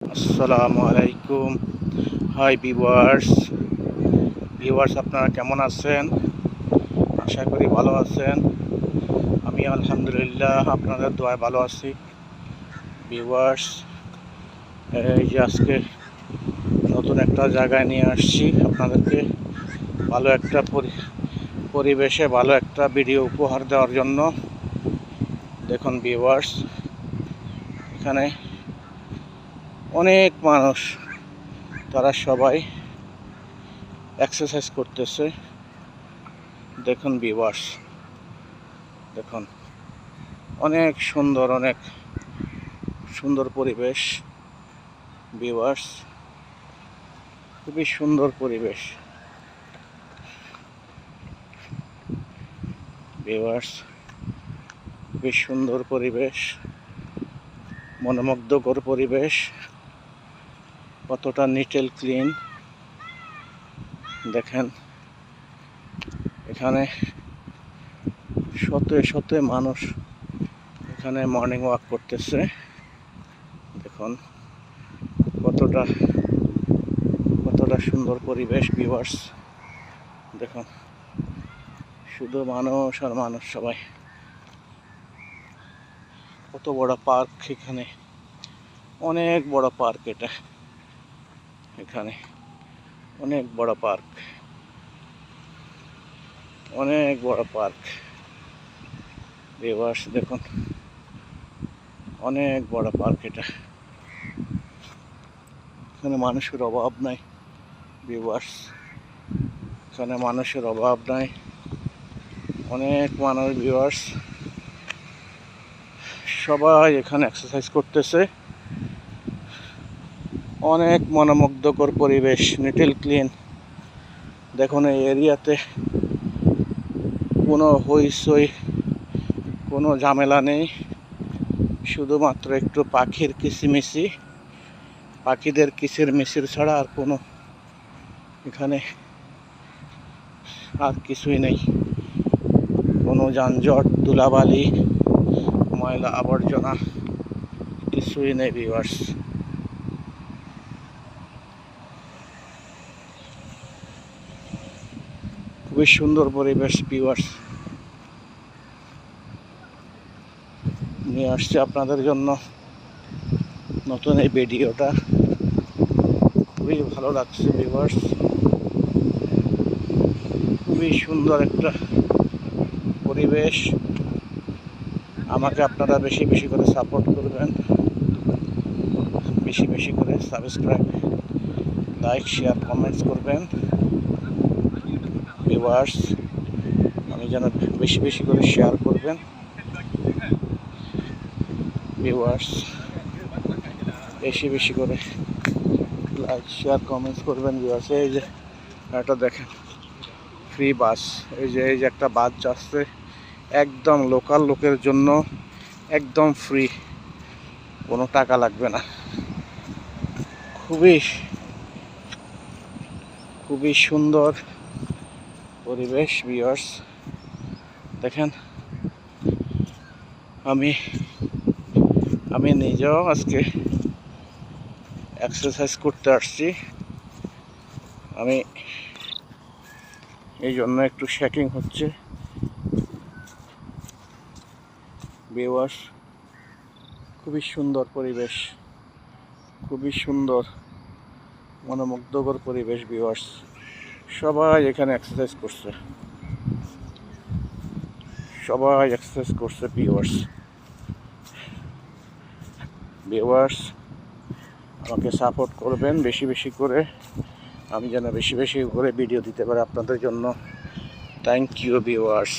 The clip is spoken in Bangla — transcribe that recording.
আসসালামু আলাইকুম। হাই ভিউয়ার্স আপনারা কেমন আছেন? আশা করি ভালো আছেন। আমি আলহামদুলিল্লাহ আপনাদের দোয়ায় ভালো আছি। ভিউয়ার্স, এই যে আজকে নতুন একটা জায়গায় নিয়ে আসছি আপনাদেরকে, ভালো একটা পরিবেশে ভালো একটা ভিডিও উপহার দেওয়ার জন্য। দেখুন ভিউয়ার্স, এখানে অনেক মানুষ, তারা সবাই এক্সারসাইজ করতেছে। দেখুন ভিউয়ার্স, দেখুন অনেক সুন্দর পরিবেশ। ভিউয়ার্স, খুবই সুন্দর পরিবেশ। ভিউয়ার্স, খুবই সুন্দর পরিবেশ, মনোমুগ্ধকর পরিবেশ। কতটা নিট এন্ড ক্লিন দেখেন। এখানে শত মানুষ এখানে মর্নিং ওয়াক করতেছে। দেখুন কতটা সুন্দর পরিবেশ। ভিউয়ার্স, দেখুন শুধু মানুষ আর মানুষ, সবাই। কত বড় পার্ক, এখানে অনেক বড় পার্ক। এখানে অনেক বড় পার্ক, অনেক বড় পার্ক। ভিউয়ার্স, দেখুন অনেক বড় পার্ক এখানে মানুষের অভাব নাই। ভিউয়ার্স, এখানে মানুষের অভাব নাই, অনেক মানুষ। ভিউয়ার্স, সবাই এখানে এক্সারসাইজ করতেছে। অনেক মনোমুগ্ধকর পরিবেশ, নিট এন্ড ক্লিন। দেখুন এই এরিয়াতে কোনো হইচই, কোনো ঝামেলা নেই। শুধুমাত্র একটু পাখির কিচিমিচি, পাখিদের কিচিরমিচির ছাড়া আর কোনো এখানে আর কিছুই নেই। কোনো যানজট, ধুলাবালি, ময়লা আবর্জনা কিছুই নেই। ভিউয়ার্স, খুবই সুন্দর পরিবেশ। ভিউয়ার্স, নিয়ে আসছে আপনাদের জন্য নতুন এই ভিডিওটা। খুবই ভালো লাগছে ভিউয়ার্স, খুবই সুন্দর একটা পরিবেশ। আমাকে আপনারা বেশি বেশি করে সাপোর্ট করবেন, বেশি করে সাবস্ক্রাইব, লাইক, শেয়ার, কমেন্টস করবেন। ভিউয়ার্স, আমি যেন বেশি করে শেয়ার করবেন। ভিউয়ার্স, বেশি করে লাইক, শেয়ার, কমেন্টস করবেন। ভিউয়ার্স, এই যে এটা দেখেন, ফ্রি বাস। এই যে একটা বাস যাচ্ছে, একদম লোকাল লোকের জন্য, একদম ফ্রি, কোনো টাকা লাগবে না। খুবই সুন্দর পরিবেশ। ভিউয়ার্স, দেখেন আমি নিজেও আজকে এক্সারসাইজ করতে আসছি। আমি এই জন্য একটু শেকিং হচ্ছে। ভিউয়ার্স, খুবই সুন্দর পরিবেশ, খুবই সুন্দর মনোমুগ্ধকর পরিবেশ। ভিউয়ার্স, সবাই এখানে এক্সারসাইজ করছে। ভিউয়ার্স, আমাকে সাপোর্ট করবেন বেশি করে, আমি যেন বেশি করে ভিডিও দিতে পারি আপনাদের জন্য। Thank you viewers.